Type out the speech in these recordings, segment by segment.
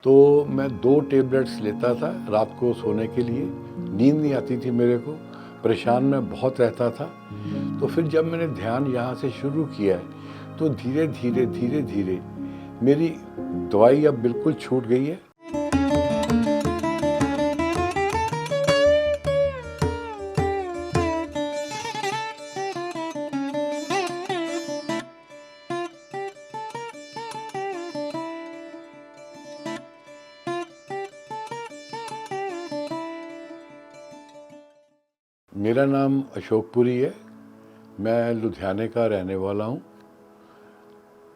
तो मैं 2 टैबलेट्स लेता था रात को सोने के लिए। नींद नहीं आती थी मेरे को, परेशान मैं बहुत रहता था। तो फिर जब मैंने ध्यान यहाँ से शुरू किया है तो धीरे धीरे मेरी दवाई अब बिल्कुल छूट गई है। मेरा नाम अशोक पुरी है। मैं लुधियाने का रहने वाला हूँ।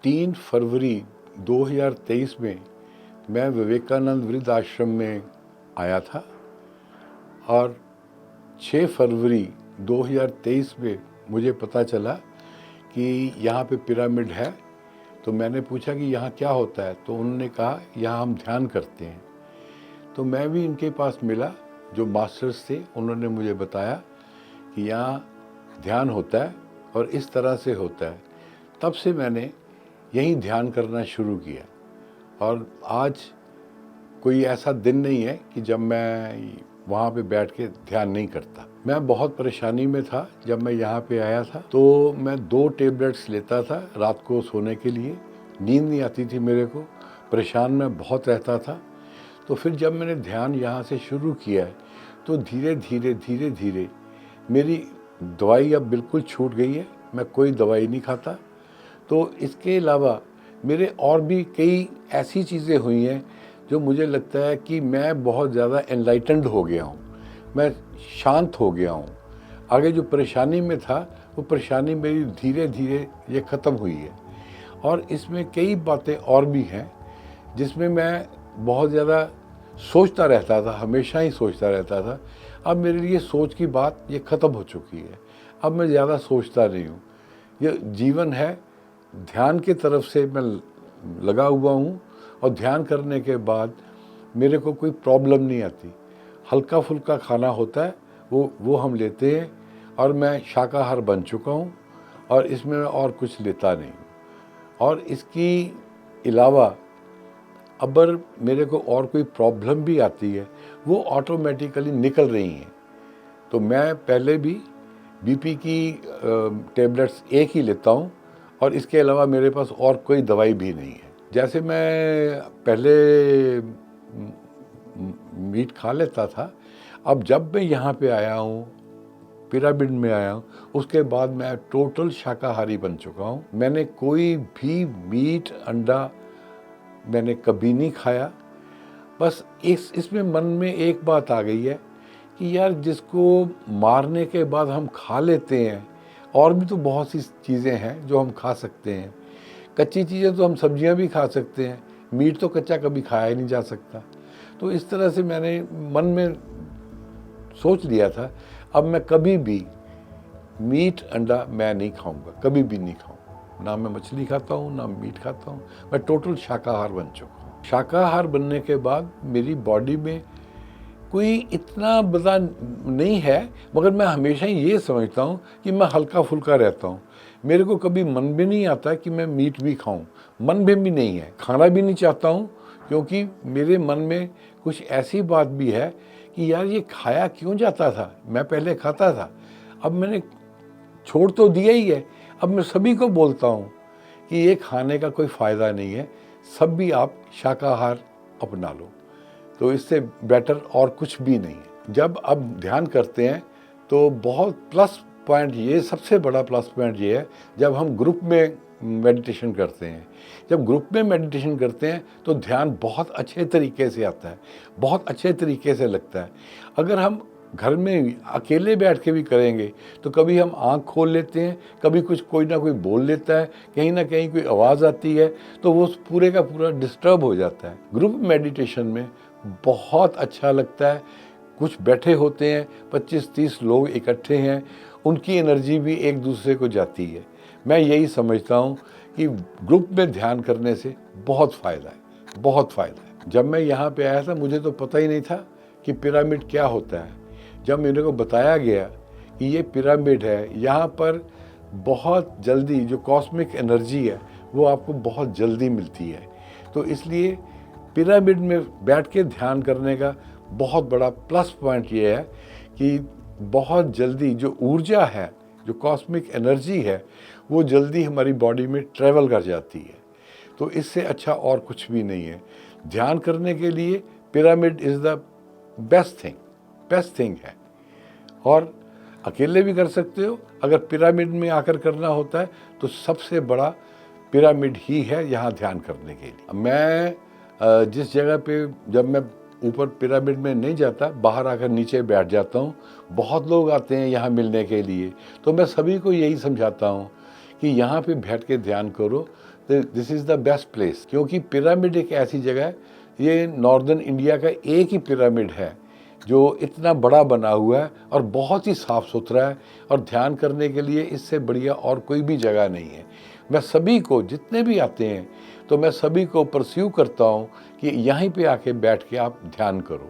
3 फरवरी 2023 में मैं विवेकानंद वृद्ध आश्रम में आया था और 6 फरवरी 2023 में मुझे पता चला कि यहाँ पे पिरामिड है। तो मैंने पूछा कि यहाँ क्या होता है, तो उन्होंने कहा यहाँ हम ध्यान करते हैं। तो मैं भी इनके पास मिला, जो मास्टर्स थे। उन्होंने मुझे बताया कि यहाँ ध्यान होता है और इस तरह से होता है। तब से मैंने यहीं ध्यान करना शुरू किया और आज कोई ऐसा दिन नहीं है कि जब मैं वहाँ पे बैठ के ध्यान नहीं करता। मैं बहुत परेशानी में था जब मैं यहाँ पे आया था। तो मैं 2 टैबलेट्स लेता था रात को सोने के लिए। नींद नहीं आती थी मेरे को, परेशान मैं बहुत रहता था। तो फिर जब मैंने ध्यान यहाँ से शुरू किया है तो धीरे धीरे मेरी दवाई अब बिल्कुल छूट गई है। मैं कोई दवाई नहीं खाता। तो इसके अलावा मेरे और भी कई ऐसी चीज़ें हुई हैं जो मुझे लगता है कि मैं बहुत ज़्यादा एनलाइटेंड हो गया हूँ, मैं शांत हो गया हूँ। आगे जो परेशानी में था वो परेशानी मेरी धीरे धीरे ये ख़त्म हुई है। और इसमें कई बातें और भी हैं जिसमें मैं बहुत ज़्यादा सोचता रहता था, हमेशा ही सोचता रहता था। अब मेरे लिए सोच की बात ये ख़त्म हो चुकी है। अब मैं ज़्यादा सोचता नहीं हूँ। ये जीवन है, ध्यान की तरफ से मैं लगा हुआ हूँ और ध्यान करने के बाद मेरे को कोई प्रॉब्लम नहीं आती। हल्का फुल्का खाना होता है वो हम लेते हैं और मैं शाकाहार बन चुका हूँ और इसमें मैं और कुछ लेता नहीं हूँ। और इसकी अलावा अगर मेरे को और कोई प्रॉब्लम भी आती है वो ऑटोमेटिकली निकल रही हैं। तो मैं पहले भी बीपी की टैबलेट्स एक ही लेता हूँ और इसके अलावा मेरे पास और कोई दवाई भी नहीं है। जैसे मैं पहले मीट खा लेता था, अब जब मैं यहाँ पे आया हूँ, पिरामिड में आया हूँ, उसके बाद मैं टोटल शाकाहारी बन चुका हूँ। मैंने कोई भी मीट अंडा मैंने कभी नहीं खाया। बस इसमें मन में एक बात आ गई है कि यार जिसको मारने के बाद हम खा लेते हैं, और भी तो बहुत सी चीज़ें हैं जो हम खा सकते हैं। कच्ची चीज़ें तो हम सब्जियां भी खा सकते हैं, मीट तो कच्चा कभी खाया ही नहीं जा सकता। तो इस तरह से मैंने मन में सोच लिया था अब मैं कभी भी मीट अंडा मैं नहीं खाऊंगा, कभी भी नहीं खाऊंगा। ना मैं मछली खाता हूँ ना मीट खाता हूँ, मैं टोटल शाकाहार बन चुका हूँ। शाकाहार बनने के बाद मेरी बॉडी में कोई इतना बड़ा नहीं है, मगर मैं हमेशा ही ये समझता हूँ कि मैं हल्का फुल्का रहता हूँ। मेरे को कभी मन भी नहीं आता कि मैं मीट भी खाऊं, मन में भी नहीं है, खाना भी नहीं चाहता हूँ, क्योंकि मेरे मन में कुछ ऐसी बात भी है कि यार ये खाया क्यों जाता था। मैं पहले खाता था, अब मैंने छोड़ तो दिया ही है। अब मैं सभी को बोलता हूँ कि ये खाने का कोई फ़ायदा नहीं है, सब भी आप शाकाहार अपना लो, तो इससे बेटर और कुछ भी नहीं है। जब अब ध्यान करते हैं तो बहुत प्लस पॉइंट, ये सबसे बड़ा प्लस पॉइंट ये है जब हम ग्रुप में मेडिटेशन करते हैं। जब ग्रुप में मेडिटेशन करते हैं तो ध्यान बहुत अच्छे तरीके से आता है, बहुत अच्छे तरीके से लगता है। अगर हम घर में अकेले बैठ के भी करेंगे तो कभी हम आँख खोल लेते हैं, कभी कुछ कोई ना कोई बोल लेता है, कहीं ना कहीं कोई आवाज़ आती है, तो वो पूरे का पूरा डिस्टर्ब हो जाता है। ग्रुप मेडिटेशन में बहुत अच्छा लगता है। कुछ बैठे होते हैं, 25-30 लोग इकट्ठे हैं, उनकी एनर्जी भी एक दूसरे को जाती है। मैं यही समझता हूँ कि ग्रुप में ध्यान करने से बहुत फ़ायदा है, बहुत फ़ायदा है। जब मैं यहाँ पे आया था मुझे तो पता ही नहीं था कि पिरामिड क्या होता है। जब मेरे को बताया गया कि ये पिरामिड है, यहाँ पर बहुत जल्दी जो कॉस्मिक एनर्जी है वो आपको बहुत जल्दी मिलती है, तो इसलिए पिरामिड में बैठ के ध्यान करने का बहुत बड़ा प्लस पॉइंट ये है कि बहुत जल्दी जो ऊर्जा है, जो कॉस्मिक एनर्जी है, वो जल्दी हमारी बॉडी में ट्रेवल कर जाती है। तो इससे अच्छा और कुछ भी नहीं है। ध्यान करने के लिए pyramid is the best thing है। और अकेले भी कर सकते हो। अगर पिरामिड में आकर करना होता है तो सबसे बड़ा पिरामिड ही है यहाँ ध्यान करने के लिए। मैं जिस जगह पे, जब मैं ऊपर पिरामिड में नहीं जाता, बाहर आकर नीचे बैठ जाता हूँ। बहुत लोग आते हैं यहाँ मिलने के लिए, तो मैं सभी को यही समझाता हूँ कि यहाँ पे बैठ के ध्यान करो, this is the best place. क्योंकि पिरामिड एक ऐसी जगह है, ये नॉर्दर्न इंडिया का एक ही पिरामिड है जो इतना बड़ा बना हुआ है और बहुत ही साफ़ सुथरा है, और ध्यान करने के लिए इससे बढ़िया और कोई भी जगह नहीं है। मैं सभी को, जितने भी आते हैं, तो मैं सभी को परस्यू करता हूँ कि यहीं पे आके बैठ के आप ध्यान करो,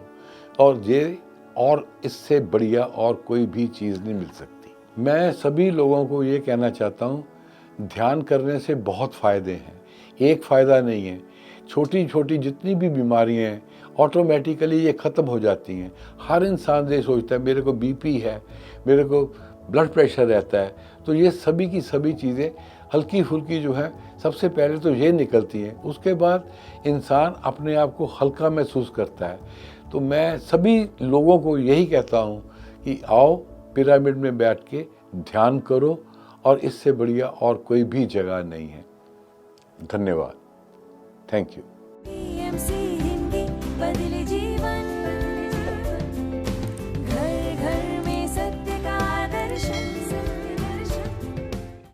और इससे बढ़िया और कोई भी चीज़ नहीं मिल सकती। मैं सभी लोगों को ये कहना चाहता हूँ, ध्यान करने से बहुत फ़ायदे हैं, एक फ़ायदा नहीं है। छोटी छोटी जितनी भी बीमारियाँ हैं, ऑटोमेटिकली ये ख़त्म हो जाती हैं। हर इंसान ये सोचता है मेरे को बीपी है, मेरे को ब्लड प्रेशर रहता है, तो ये सभी की सभी चीज़ें हल्की फुल्की जो है, सबसे पहले तो ये निकलती हैं, उसके बाद इंसान अपने आप को हल्का महसूस करता है। तो मैं सभी लोगों को यही कहता हूँ कि आओ पिरामिड में बैठ के ध्यान करो, और इससे बढ़िया और कोई भी जगह नहीं है। धन्यवाद। Thank you.